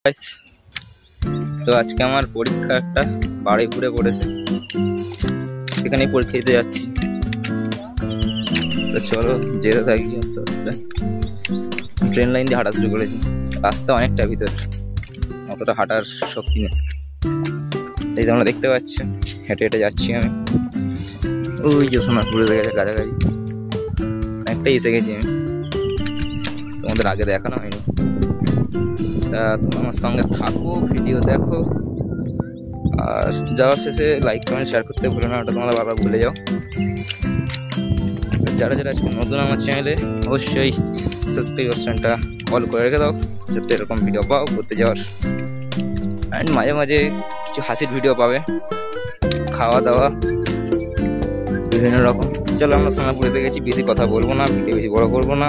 Guys, তো আজকে আমার পরীক্ষা একটা বারুইপুরে পড়েছে, সেখানেই পরীক্ষা দিতে যাচ্ছি। তো চলো যেতে থাকি আস্তে আস্তে। ট্রেন লাইন দিয়ে হাঁটা শুরু করেছি, রাস্তা অনেকটা ভিতরে, অতটা হাঁটার শক্তি নেই। এই তোমরা দেখতে পাচ্ছ হেঁটে হেঁটে যাচ্ছি আমি। ওই যে সোনারপুরে গেছে কাছাকাছি, অনেকটাই এসে গেছি আমি, তোমাদের আগে দেখানো হয়নি। তা তোমরা আমার সঙ্গে থাকো, ভিডিও দেখো, আর যাওয়ার শেষে লাইক কমেন্ট শেয়ার করতে ভুলো না, ওটা তোমরা বারবার ভুলে যাও। যারা যারা আজকে নতুন আমার চ্যানেলে, অবশ্যই সাবস্ক্রাইব অপশনটা অল করে রেখে দাও, যাতে এরকম ভিডিও পাও ঘুরতে যাওয়ার। অ্যান্ড মাঝে মাঝে কিছু হাসির ভিডিও পাবে, খাওয়া দাওয়া বিভিন্ন রকম। চলো আমরা সোনারপুর এসে গেছি, বেশি কথা বলবো না, ভিডিও বেশি বড় করবো না।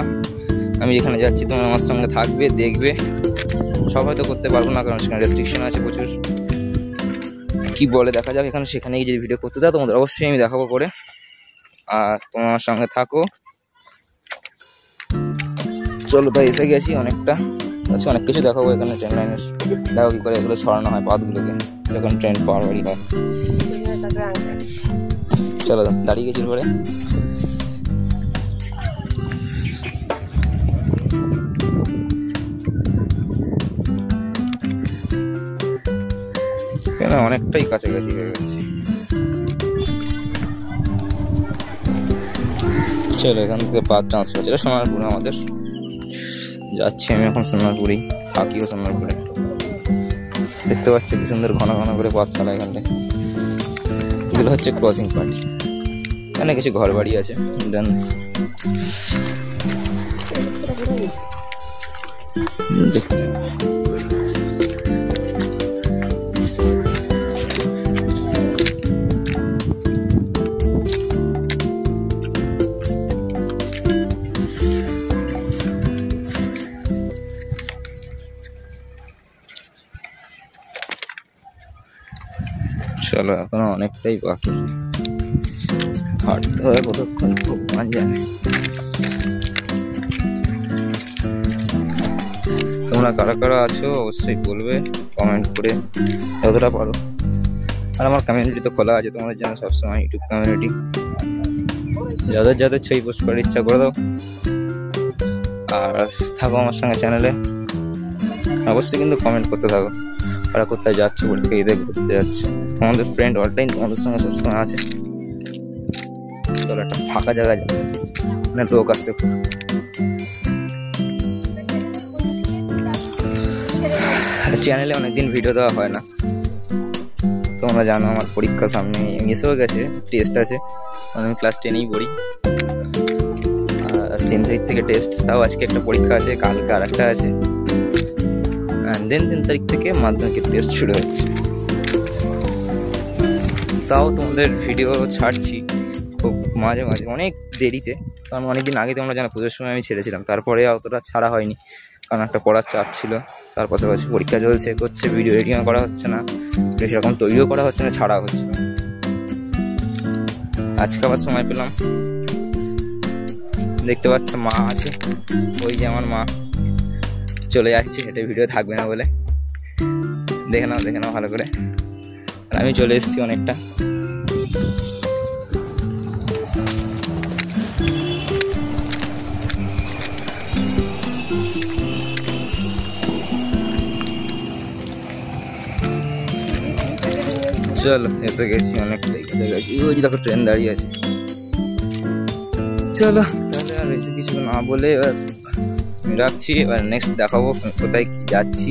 আমি যেখানে যাচ্ছি তোমরা আমার সঙ্গে থাকবে, দেখবে। সব হয়তো করতে পারবো না, কারণ সেখানে রেস্ট্রিকশন আছে প্রচুর। কি বলে দেখা যাক, এখানে সেখানে যদি ভিডিও করতে দাও তোমাদের অবশ্যই আমি দেখাবো করে। আর তোমার আমার সঙ্গে থাকো। চলো তাই এসে গেছি অনেকটা, আচ্ছা অনেক কিছু দেখাবো এখানে। ট্রেন লাইনের দেখো কি করে এগুলো সরানো হয় পাতগুলোকে, যখন ট্রেন পাওয়ারি হয়। চলো দাঁড়িয়ে গেছি পরে। অনেকটাই কাছাকাছি হয়ে গেছে। চলো এখান থেকে বাস ট্রান্সফার, যেটা সোনারপুর আমাদের। যাচ্ছি আমি এখন সোনারপুরেই, থাকিও সোনারপুরে। দেখতে পাচ্ছি কি সুন্দর ঘন ঘন করে পথ চলা এখানটায়। এগুলো হচ্ছে ক্রসিং পয়েন্ট, এখানে কিছু ঘর বাড়ি আছে। দেন চলো এখনো অনেকটাই বাকি, হাঁটতে হবে কতক্ষণ ভগবান জানে। তোমরা কারা কারা আছো অবশ্যই বলবে কমেন্ট করে, যতটা পারো। আর আমার কমিউনিটি তো খোলা আছে তোমাদের জন্য সবসময়, ইউটিউব কমিউনিটি। যাদের যাদের ছবি পোস্ট করার ইচ্ছা করে দাও, আর থাকো আমার সঙ্গে চ্যানেলে। অবশ্যই কিন্তু কমেন্ট করতে থাকো, ওরা কোথায় যাচ্ছে, পরীক্ষা দিতে ঘুরতে যাচ্ছে। তোমাদের ফ্রেন্ড অনলাইন তোমাদের সঙ্গে সবসময় আছে। চলো একটা ফাঁকা জায়গা যাবে, মানে লোক আসছে খুব। চ্যানেলে অনেকদিন ভিডিও দেওয়া হয় না, তোমরা জানো আমার পরীক্ষা সামনে এসেও গেছে, টেস্ট আছে। আমি ক্লাস 10এই পড়ি, আর 3 তারিখ থেকে টেস্ট। তাও আজকে একটা পরীক্ষা আছে, কালকে আর একটা আছে, দেন 3 তারিখ থেকে মাধ্যমিকের টেস্ট শুরু হচ্ছে। তাও তোমাদের ভিডিও ছাড়ছি খুব মাঝে মাঝে, অনেক দেরিতে, কারণ অনেকদিন আগে তোমরা জানো পুজোর সময় আমি ছেড়েছিলাম। তারপরে অতটা ছাড়া হয়নি, কারণ একটা পড়ার চাপ ছিল, তার পাশাপাশি পরীক্ষা চলছে করছে, ভিডিও এডিটিং করা হচ্ছে না, সেরকম তৈরিও করা হচ্ছে না, ছাড়া হচ্ছে না। আজকে আবার সময় পেলাম। দেখতে পাচ্ছ মা আছে, ওই যে আমার মা চলে যাচ্ছে হেঁটে, ভিডিও থাকবে না বলে। দেখে নাও ভালো করে। আর আমি চলে এসেছি অনেকটা। চলো এসে গেছি অনেকটাই, এসে গেছি। ওই দেখো ট্রেন দাঁড়িয়ে আছে। চলো তাহলে আর বেশি কিছু না বলে এবার আমি রাখছি। এবার নেক্সট দেখাবো কোথায় কি যাচ্ছি।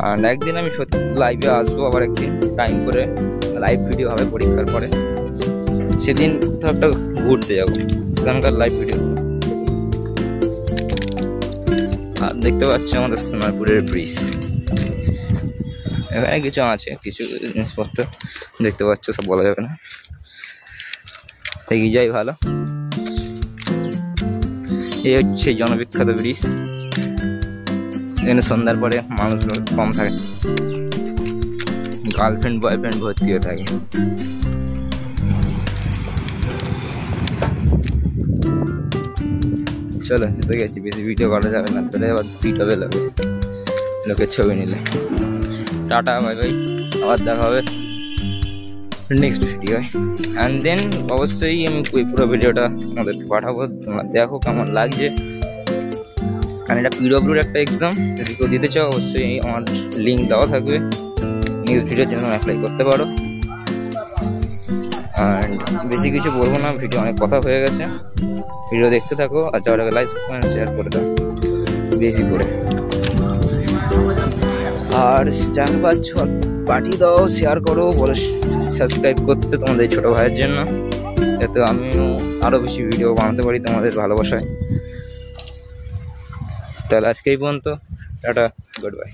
আর একদিন আমি সত্যি লাইভে আসবো, আবার একদিন টাইম করে লাইভ ভিডিও হবে পরীক্ষার পরে। সেদিন কোথাও একটা ঘুরতে যাবো, সেখানকার লাইভ ভিডিও। আর দেখতে পাচ্ছি আমাদের সোনারপুরের ব্রিজ, এখানে কিছু আছে, কিছু জিনিসপত্র দেখতে পাচ্ছ, সব বলা যাবে না, এগিয়ে যাই ভালো। এই হচ্ছে সেই জনবিখ্যাত ব্রিজ, এখানে সন্ধ্যার পরে মানুষগুলো কম থাকে, গার্লফ্রেন্ড বয়ফ্রেন্ড ভর্তি হয়ে থাকে। চলো এসে গেছি, বেশি ভিডিও করা যাবে না, তাহলে আবার ভিডিও লাগবে। লোকের ছবি নিলে। টাটা, বাই বাই, আবার দেখা হবে নেক্সট ভিডিও। অ্যান্ড দেন অবশ্যই আমি ওই পুরো ভিডিওটা তোমাদেরকে পাঠাবো, তোমরা দেখো কেমন লাগছে। কারণ এটা পিডব্লিউর একটা এক্সাম, যদি কেউ দিতে চাও অবশ্যই আমার লিঙ্ক দেওয়া থাকবে, নেক্সট ভিডিওর জন্য অ্যাপ্লাই করতে পারো। আর বেশি কিছু বলবো না, ভিডিও অনেক কথা হয়ে গেছে। ভিডিও দেখতে থাকো, আর যাওয়ার আগে লাইক কমেন্ট শেয়ার করে দাও বেশি করে। আর চ্যানেল পাচ্ছ পাঠিয়ে দাও, শেয়ার করো, বলো সাবস্ক্রাইব করতে তোমাদের ছোটো ভাইয়ের জন্য, যাতে আমিও আরও বেশি ভিডিও বানাতে পারি তোমাদের ভালোবাসায়। তাহলে আজকে এই পর্যন্ত, টাটা, গুড বাই।